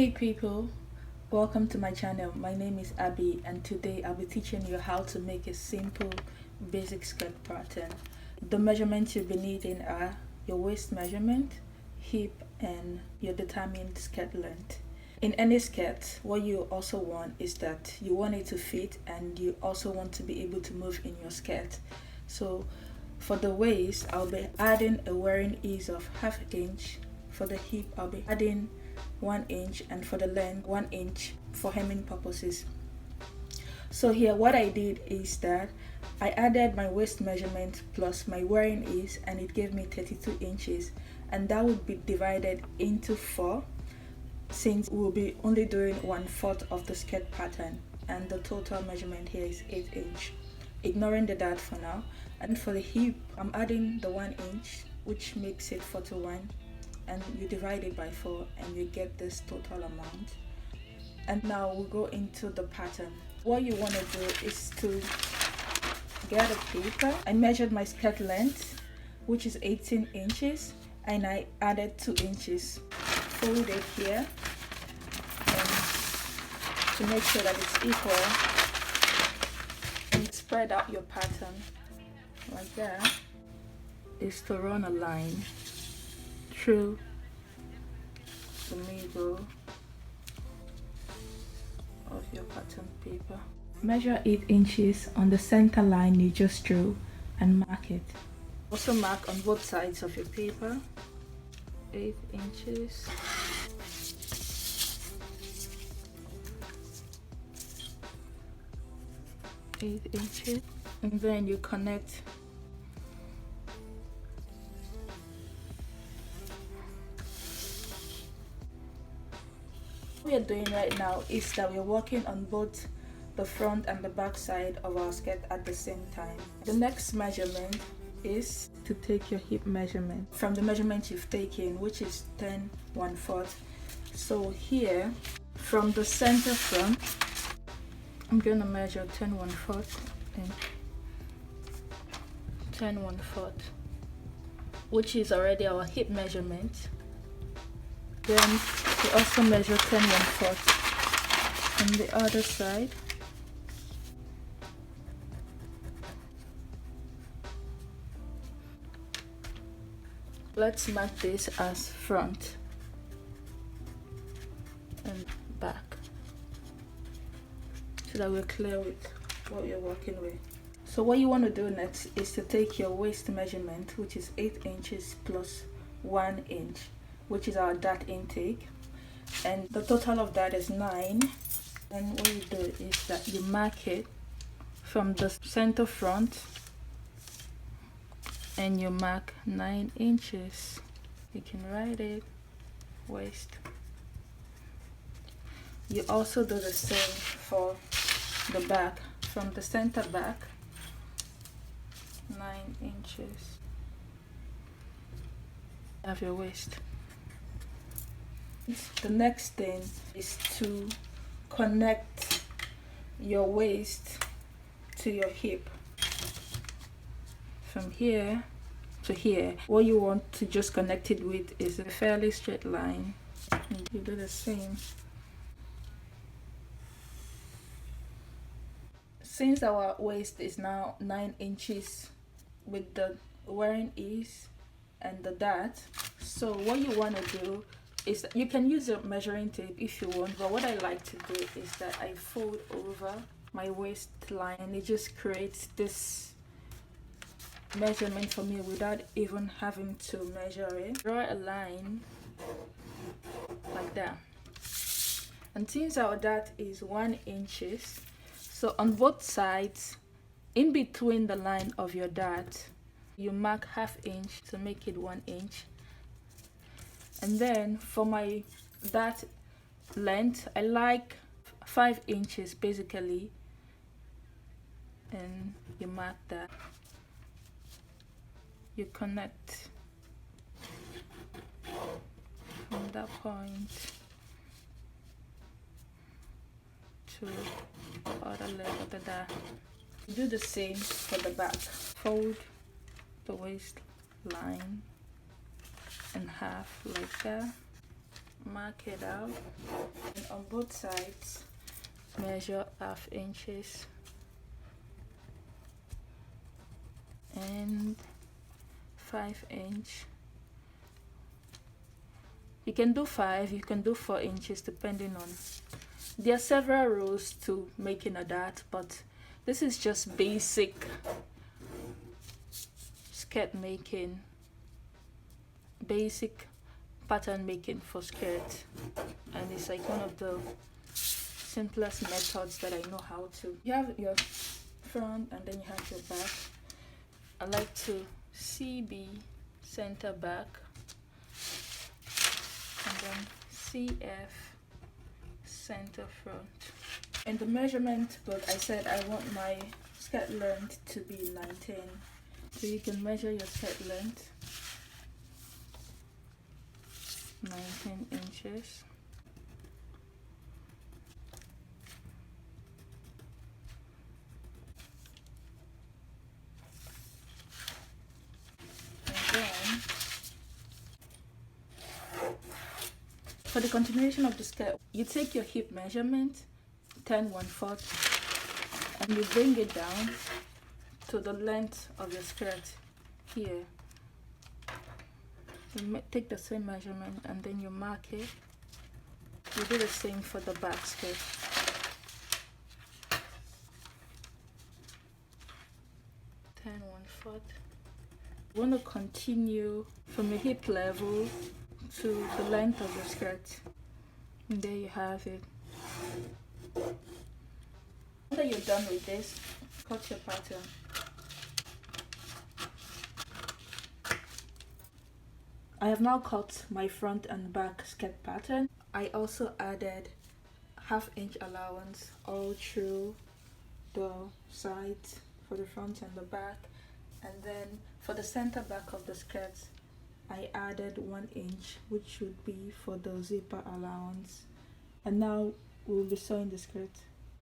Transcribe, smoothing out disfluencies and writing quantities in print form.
Hey people, welcome to my channel. My name is Abby and today I'll be teaching you how to make a simple basic skirt pattern. The measurements you'll be needing are your waist measurement, hip, and your determined skirt length. In any skirt, what you also want is that you want it to fit and you also want to be able to move in your skirt. So for the waist, I'll be adding a wearing ease of 1/2 inch. For the hip, I'll be adding 1 inch, and for the length 1 inch for hemming purposes. So here what I did is that I added my waist measurement plus my wearing ease and it gave me 32 inches, and that would be divided into 4 since we'll be only doing 1/4 of the skirt pattern, and the total measurement here is 8 inch, ignoring the dart for now. And for the hip, I'm adding the 1 inch, which makes it 41, and you divide it by 4 and you get this total amount. And now we'll go into the pattern. What you want to do is to get a paper. I measured my skirt length, which is 18 inches, and I added 2 inches. Fold it here and to make sure that it's equal, and spread out your pattern like that. Is to run a line through the middle of your pattern paper. Measure 8 inches on the center line you just drew and mark it. Also mark on both sides of your paper 8 inches. And then you connect what we are doing right now is that we're working on both the front and the back side of our skirt at the same time. The next measurement is to take your hip measurement from the measurement you've taken, which is 10 1/4. So here from the center front, I'm gonna measure 10 1/4 and 10 1/4, which is already our hip measurement. Then we also measure 10 1/4 on the other side. Let's mark this as front and back so that we're clear with what you're working with. So what you want to do next is to take your waist measurement, which is 8 inches plus 1 inch, which is our dart intake, and the total of that is 9. And what you do is that you mark it from the center front and you mark 9 inches. You can write it waist. You also do the same for the back. From the center back, 9 inches. Have your waist. The next thing is to connect your waist to your hip. From here to here, what you want to just connect it with is a fairly straight line. And you do the same. Since our waist is now 9 inches with the wearing ease and the dart, so what you want to do is that you can use a measuring tape if you want, but what I like to do is that I fold over my waistline and it just creates this measurement for me without even having to measure it. Draw a line like that, and since our dart is 1 inches, so on both sides in between the line of your dart you mark 1/2 inch to make it 1 inch. And then for my dart length, I like 5 inches basically, and you mark that. You connect from that point to the other leg of the dart. Do the same for the back. Fold the waistline in half like that. mark it out, and on both sides measure 1/2 inches and 5 inch. You can do 5, you can do 4 inches depending on. There are several rules to making a dart, but this is just basic skirt making, basic pattern making for skirt, and it's like one of the simplest methods that I know how to. You have your front and then you have your back. I like to CB center back and then CF center front. In the measurement book I said I want my skirt length to be 19, so you can measure your skirt length 19 inches. Then for the continuation of the skirt, you take your hip measurement 10 1/4 and you bring it down to the length of your skirt here. You take the same measurement and then you mark it. You do the same for the back skirt. Ten 1/4. You want to continue from your hip level to the length of your skirt, and there you have it. After you're done with this, cut your pattern. I have now cut my front and back skirt pattern. I also added 1/2 inch allowance all through the sides for the front and the back, and then for the center back of the skirt I added 1 inch, which would be for the zipper allowance. And now we'll be sewing the skirt.